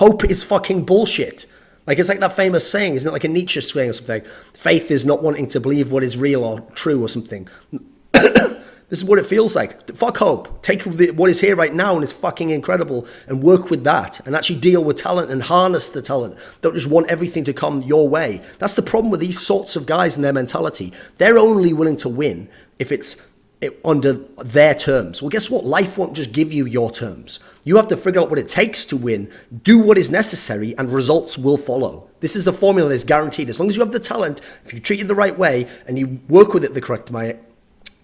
Hope is fucking bullshit. Like, it's like that famous saying, isn't it, like a Nietzsche saying or something? Faith is not wanting to believe what is real or true or something. This is what it feels like. Fuck hope. Take what is here right now and is fucking incredible and work with that and actually deal with talent and harness the talent. Don't just want everything to come your way. That's the problem with these sorts of guys and their mentality. They're only willing to win if it's under their terms. Well, guess what? Life won't just give you your terms. You have to figure out what it takes to win, do what is necessary, and results will follow. This is a formula that's guaranteed. As long as you have the talent, if you treat it the right way and you work with it the correct way,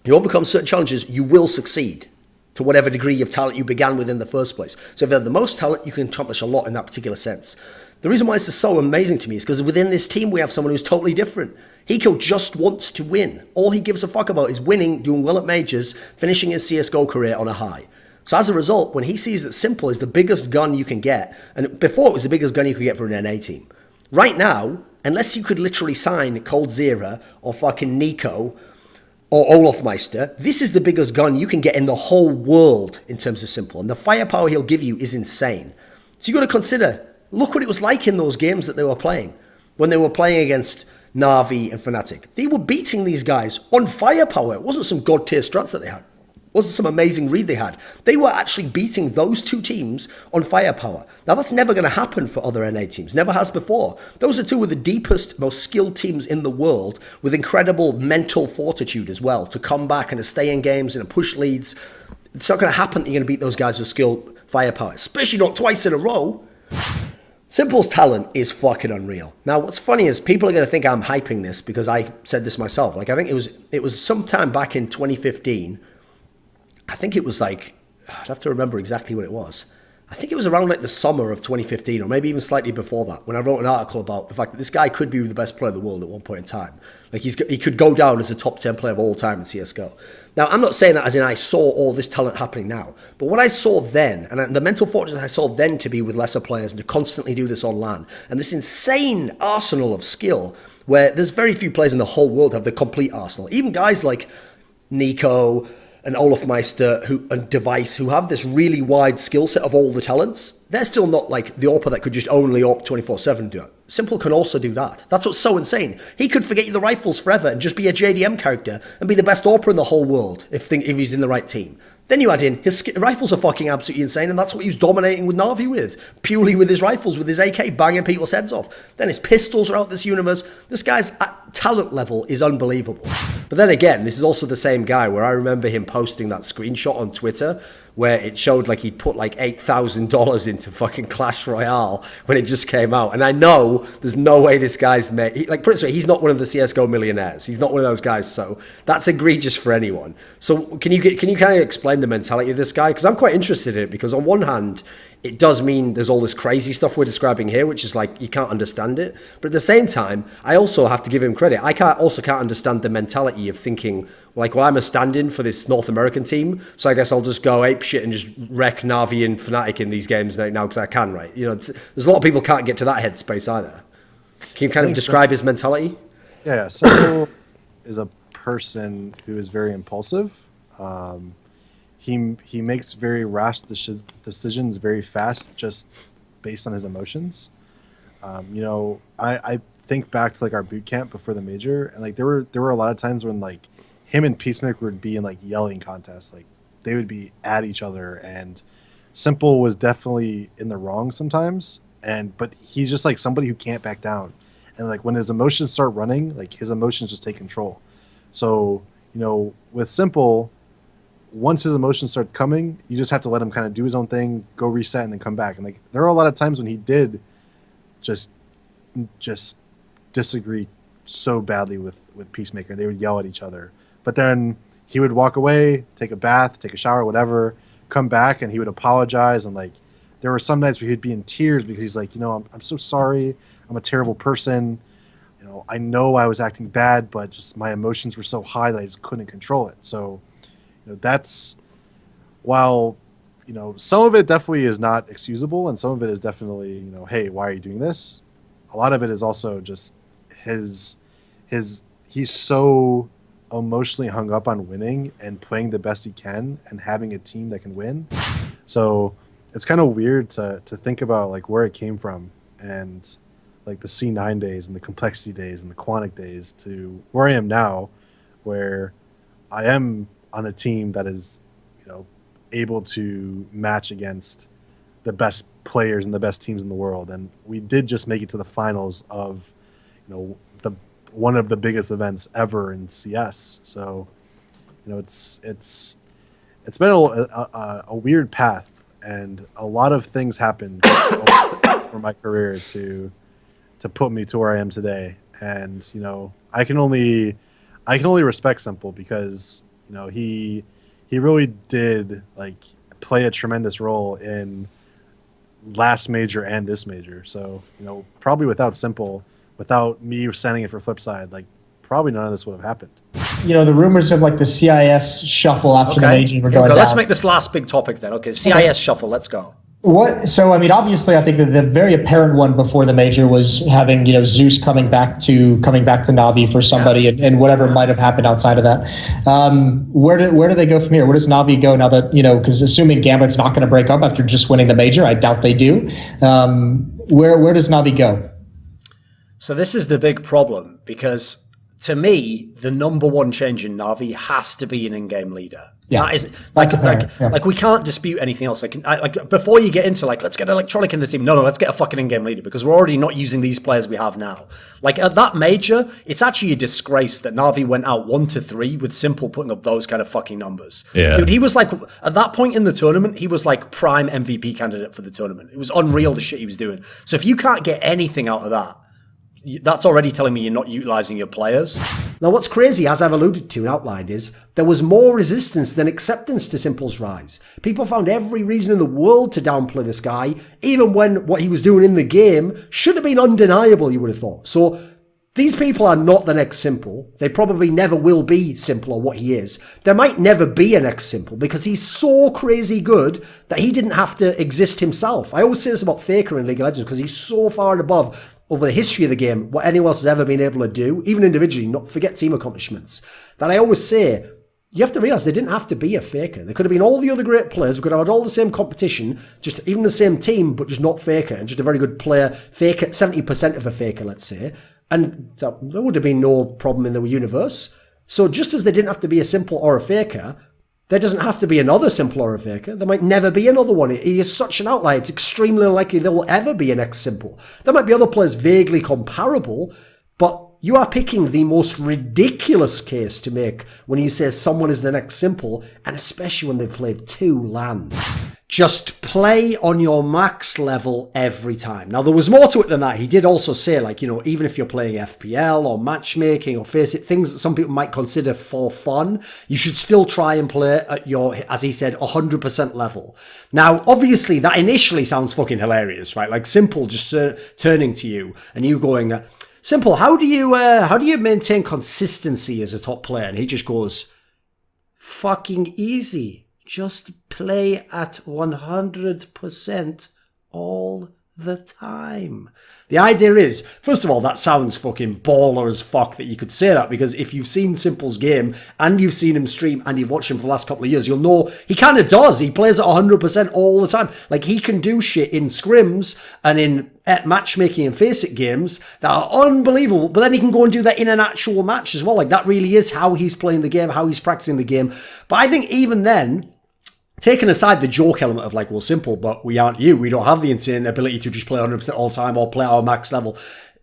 you overcome certain challenges, you will succeed to whatever degree of talent you began with in the first place. So if you have the most talent, you can accomplish a lot in that particular sense. The reason why this is so amazing to me is because within this team, we have someone who's totally different. Hiko just wants to win. All he gives a fuck about is winning, doing well at majors, finishing his CSGO career on a high. So as a result, when he sees that s1mple is the biggest gun you can get, and before it was the biggest gun you could get for an NA team. Right now, unless you could literally sign coldzera or fucking Nico or Olofmeister, this is the biggest gun you can get in the whole world in terms of s1mple. And the firepower he'll give you is insane. So you got to consider, look what it was like in those games that they were playing. When they were playing against Na'Vi and Fnatic. They were beating these guys on firepower. It wasn't some god tier strats that they had. It wasn't some amazing read they had. They were actually beating those two teams on firepower. Now that's never going to happen for other NA teams. Never has before. Those are two of the deepest, most skilled teams in the world with incredible mental fortitude as well to come back and to stay in games and to push leads. It's not going to happen that you're going to beat those guys with skilled firepower, especially not twice in a row. s1mple's talent is fucking unreal. Now, what's funny is people are going to think I'm hyping this because I said this myself. Like, I think it was sometime back in 2015. I think it was like, I'd have to remember exactly what it was. I think it was around like the summer of 2015 or maybe even slightly before that when I wrote an article about the fact that this guy could be the best player in the world at one point in time. Like he could go down as a top 10 player of all time in CSGO. Now, I'm not saying that as in I saw all this talent happening now, but what I saw then, and the mental fortitude I saw then to be with lesser players and to constantly do this on LAN, and this insane arsenal of skill where there's very few players in the whole world have the complete arsenal. Even guys like Nico and Olofmeister and Device, who have this really wide skill set of all the talents, they're still not like the AWPer that could just only AWP 24/7 do it. s1mple can also do that. That's what's so insane. He could forget the rifles forever and just be a JDM character and be the best AWPer in the whole world if he's in the right team. Then you add in, his rifles are fucking absolutely insane, and that's what he was dominating with Na'Vi with. Purely with his rifles, with his AK, banging people's heads off. Then his pistols are out this universe. This guy's talent level is unbelievable. But then again, this is also the same guy where I remember him posting that screenshot on Twitter where it showed like he'd put like $8,000 into fucking Clash Royale when it just came out. And I know there's no way this guy's made, like, put it this way, he's not one of the CSGO millionaires. He's not one of those guys, so that's egregious for anyone. So can you kind of explain the mentality of this guy? Because I'm quite interested in it, because on one hand, it does mean there's all this crazy stuff we're describing here, which is like, you can't understand it. But at the same time, I also have to give him credit. I can't understand the mentality of thinking, like, well, I'm a stand-in for this North American team, so I guess I'll just go ape shit and just wreck Na'Vi and Fnatic in these games now because I can, right? You know, there's a lot of people can't get to that headspace either. Can you kind of describe his mentality? Yeah, s1mple is a person who is very impulsive. He makes very rash decisions very fast, just based on his emotions. You know, I think back to like our boot camp before the major, and like there were a lot of times when like him and Peacemaker would be in like yelling contests, like they would be at each other, and s1mple was definitely in the wrong sometimes, but he's just like somebody who can't back down, and like when his emotions start running, like his emotions just take control. So you know, with s1mple, once his emotions start coming, you just have to let him kind of do his own thing, go reset, and then come back. And like there are a lot of times when he did just disagree so badly with Peacemaker. They would yell at each other, but then he would walk away, take a bath, take a shower, whatever, come back, and he would apologize. And like there were some nights where he'd be in tears because he's like, you know, I'm so sorry. I'm a terrible person. You know I was acting bad, but just my emotions were so high that I just couldn't control it. So that's, while you know some of it definitely is not excusable and some of it is definitely, you know, hey, why are you doing this? A lot of it is also just he's so emotionally hung up on winning and playing the best he can and having a team that can win. So it's kind of weird to think about like where it came from and like the C9 days and the complexity days and the quantic days to where I am now, where I am on a team that is, able to match against the best players and the best teams in the world. And we did just make it to the finals of, the one of the biggest events ever in CS. So, it's been a weird path, and a lot of things happened for my career to put me to where I am today. And I can only respect s1mple because he really did like play a tremendous role in last major and this major. So probably without s1mple, without me signing it for Flipside, like probably none of this would have happened. The rumors of like the CIS shuffle after the major were going down. Let's make this last big topic then. Okay, CIS shuffle. Let's go. So obviously, I think that the very apparent one before the major was having Zeus coming back to Navi for somebody, and whatever might have happened outside of that. Where do they go from here? Where does Navi go now that because assuming Gambit's not going to break up after just winning the major, I doubt they do. Where does Navi go? So this is the big problem, because to me, the number one change in Navi has to be an in-game leader. Yeah, that is like we can't dispute anything else. Like before you get into let's get electronic in the team. No, let's get a fucking in-game leader, because we're already not using these players we have now. Like at that major, it's actually a disgrace that Navi went out 1-3 with s1mple putting up those kind of fucking numbers. Yeah, dude, he was like at that point in the tournament, he was like prime MVP candidate for the tournament. It was unreal the shit he was doing. So if you can't get anything out of that, that's already telling me you're not utilizing your players. Now, what's crazy, as I've alluded to and outlined, is there was more resistance than acceptance to s1mple's rise. People found every reason in the world to downplay this guy, even when what he was doing in the game should have been undeniable, you would have thought. So these people are not the next s1mple. They probably never will be s1mple or what he is. There might never be a next s1mple because he's so crazy good that he didn't have to exist himself. I always say this about Faker in League of Legends because he's so far and above over the history of the game, what anyone else has ever been able to do, even individually, not forget team accomplishments, that I always say, you have to realize they didn't have to be a Faker. They could have been all the other great players. We could have had all the same competition, just even the same team, but just not Faker, and just a very good player, Faker, 70% of a Faker, let's say, and there would have been no problem in the universe. So just as they didn't have to be a s1mple or a Faker, there doesn't have to be another s1mple or a Faker. There might never be another one. He is such an outlier. It's extremely unlikely there will ever be an ex-s1mple. There might be other players vaguely comparable, but you are picking the most ridiculous case to make when you say someone is the next s1mple, and especially when they've played 2 LANs. Just play on your max level every time. Now, there was more to it than that. He did also say, even if you're playing FPL or matchmaking or face it, things that some people might consider for fun, you should still try and play at your, as he said, 100% level. Now, obviously, that initially sounds fucking hilarious, right? Like s1mple just turning to you and you going, s1mple, how do you maintain consistency as a top player? And he just goes, fucking easy. Just play at 100% all the time. The idea is, first of all, that sounds fucking baller as fuck that you could say that, because if you've seen s1mple's game and you've seen him stream and you've watched him for the last couple of years, you'll know he kind of does. He plays at 100% all the time. Like, he can do shit in scrims and in matchmaking and face it games that are unbelievable, but then he can go and do that in an actual match as well. Like, that really is how he's playing the game, how he's practicing the game. But I think even then, taking aside the joke element of well, s1mple, but we aren't you. We don't have the insane ability to just play 100% all the time or play our max level.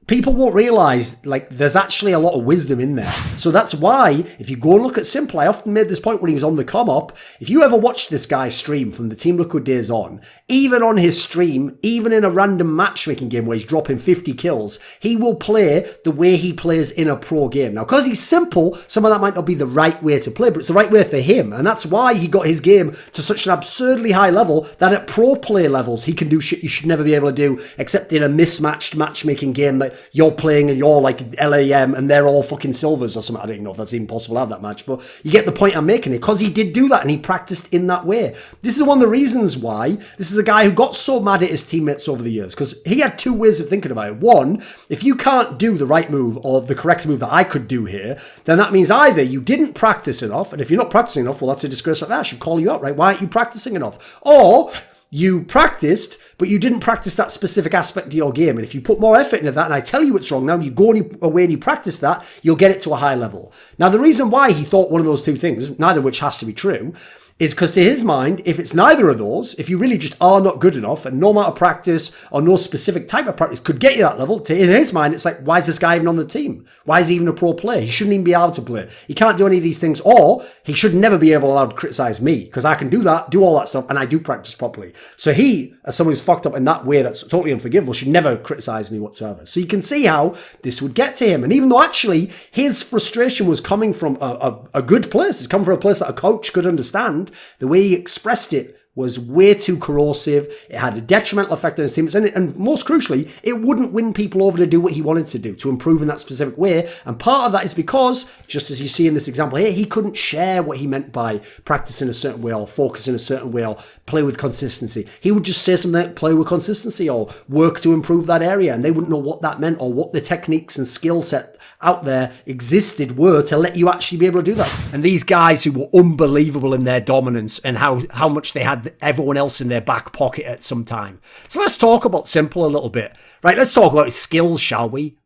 People won't realize, there's actually a lot of wisdom in there. So that's why, if you go and look at s1mple, I often made this point when he was on the come up. If you ever watched this guy stream from the Team Liquid days on, even on his stream, even in a random matchmaking game where he's dropping 50 kills, he will play the way he plays in a pro game. Now, because he's s1mple, some of that might not be the right way to play, but it's the right way for him. And that's why he got his game to such an absurdly high level that at pro play levels, he can do shit you should never be able to do, except in a mismatched matchmaking game that you're playing and you're LAM and they're all fucking silvers or something. I don't even know if that's even possible to have that match, but you get the point I'm making. It because he did do that and he practiced in that way. This is one of the reasons why this is a guy who got so mad at his teammates over the years, because he had 2 ways of thinking about it. One, if you can't do the right move or the correct move that I could do here, then that means either you didn't practice enough, and if you're not practicing enough, well, that's a disgrace like that. I should call you out, right? Why aren't you practicing enough? Or you practiced, but you didn't practice that specific aspect of your game. And if you put more effort into that, and I tell you it's wrong now, you go away and you practice that, you'll get it to a high level. Now, the reason why he thought one of those two things, neither of which has to be true, is because to his mind, if it's neither of those, if you really just are not good enough and no amount of practice or no specific type of practice could get you that level, in his mind, it's like, why is this guy even on the team? Why is he even a pro player? He shouldn't even be allowed to play. He can't do any of these things, or he should never be allowed to criticize me because I can do that, do all that stuff, and I do practice properly. So he, as someone who's fucked up in that way that's totally unforgivable, should never criticize me whatsoever. So you can see how this would get to him. And even though actually his frustration was coming from a good place, it's come from a place that a coach could understand, the way he expressed it was way too corrosive. It had a detrimental effect on his team. And most crucially, it wouldn't win people over to do what he wanted to do, to improve in that specific way. And part of that is because, just as you see in this example here, he couldn't share what he meant by practicing a certain way or focus in a certain way or play with consistency. He would just say something like play with consistency or work to improve that area. And they wouldn't know what that meant or what the techniques and skill set out there existed were to let you actually be able to do that. And these guys who were unbelievable in their dominance and how much they had everyone else in their back pocket at some time. So let's talk about s1mple a little bit. Right, let's talk about his skills, shall we?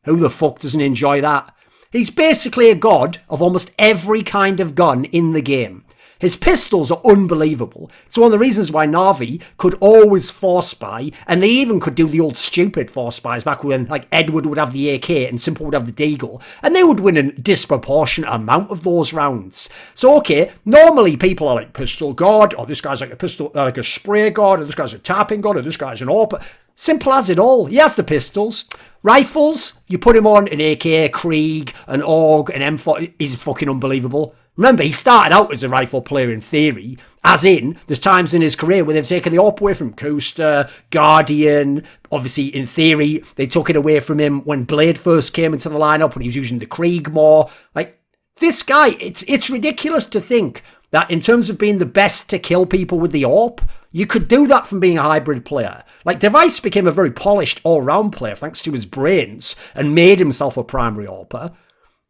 Who the fuck doesn't enjoy that? He's basically a god of almost every kind of gun in the game. His pistols are unbelievable. It's one of the reasons why Na'vi could always force buy, and they even could do the old stupid force buys back when like Edward would have the AK and s1mple would have the Deagle, and they would win a disproportionate amount of those rounds. So okay, normally people are like pistol god, or this guy's like a pistol, like a spray god, or this guy's a tapping god, or this guy's an AWP. s1mple has it all. He has the pistols. Rifles, you put him on an AK, Krieg, an AUG, an M4, he's fucking unbelievable. Remember, he started out as a rifle player in theory, as in, there's times in his career where they've taken the AWP away from Kuster, Guardian. Obviously, in theory, they took it away from him when Blade first came into the lineup, when he was using the Krieg more. Like, this guy, it's ridiculous to think that in terms of being the best to kill people with the AWP, you could do that from being a hybrid player. Like, Device became a very polished all-round player thanks to his brains and made himself a primary AWPer.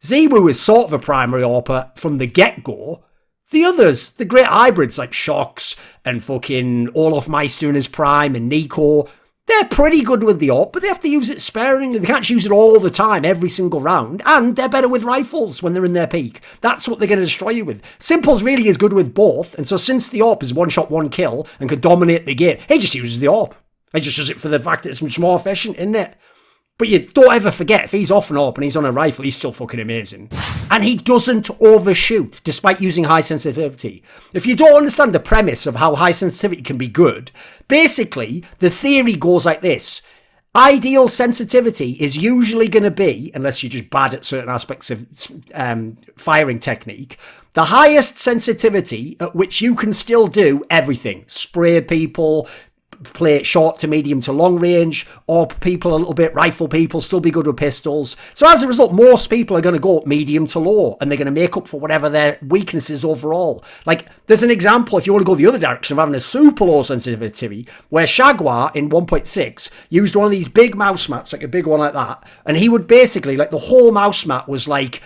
Ziwu is sort of a primary AWPer from the get-go. The others, the great hybrids like Shox and fucking Olaf Meister in his prime and Nico, they're pretty good with the AWP, but they have to use it sparingly. They can't use it all the time, every single round, and they're better with rifles when they're in their peak. That's what they're going to destroy you with. s1mple's really is good with both, and so since the AWP is one shot, one kill, and can dominate the game, he just uses the AWP. He just does it for the fact that it's much more efficient, isn't it? But you don't ever forget, if he's off an AWP and he's on a rifle, he's still fucking amazing. And he doesn't overshoot, despite using high sensitivity. If you don't understand the premise of how high sensitivity can be good, basically, the theory goes like this. Ideal sensitivity is usually going to be, unless you're just bad at certain aspects of firing technique, the highest sensitivity at which you can still do everything. Spray people, play it short to medium to long range, or people a little bit, rifle people, still be good with pistols. So as a result, most people are going to go medium to low, and they're going to make up for whatever their weaknesses overall. Like, there's an example, if you want to go the other direction of having a super low sensitivity, where Jaguar in 1.6 used one of these big mouse mats, like a big one like that, and he would basically, like, the whole mouse mat was like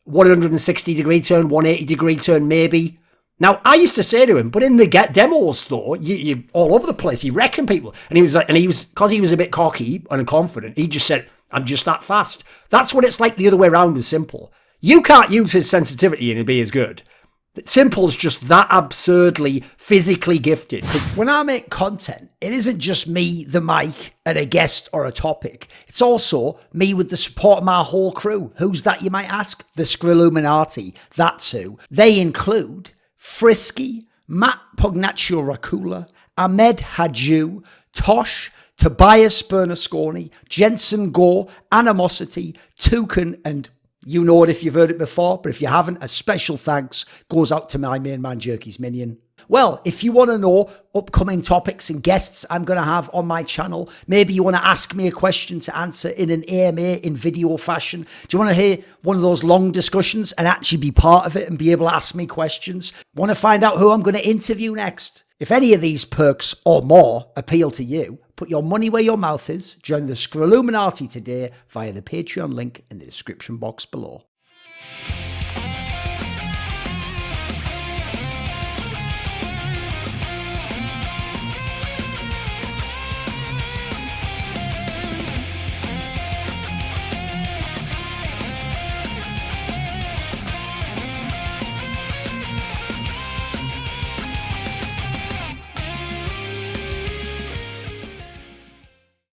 160 degree turn, 180 degree turn maybe. Now, I used to say to him, but in the demos, though, you all over the place, you wrecking people. And he was like, because he was a bit cocky and confident, he just said, I'm just that fast. That's what it's like the other way around with s1mple. You can't use his sensitivity and he'll be as good. s1mple's just that absurdly physically gifted. When I make content, it isn't just me, the mic, and a guest or a topic. It's also me with the support of my whole crew. Who's that, you might ask? The Skrilluminati. That's who. They include Frisky, Matt Pugnatio Rajcula, Ahmed Hadjou, Tosh, Tobias Bernasconi, Jensen Goh, Animosity, Torin, and you know it if you've heard it before, but if you haven't, a special thanks goes out to my main man, Jerky's Minion. Well, if you want to know upcoming topics and guests I'm going to have on my channel, maybe you want to ask me a question to answer in an AMA in video fashion. Do you want to hear one of those long discussions and actually be part of it and be able to ask me questions? Want to find out who I'm going to interview next? If any of these perks or more appeal to you, put your money where your mouth is. Join the Skrilluminati today via the Patreon link in the description box below.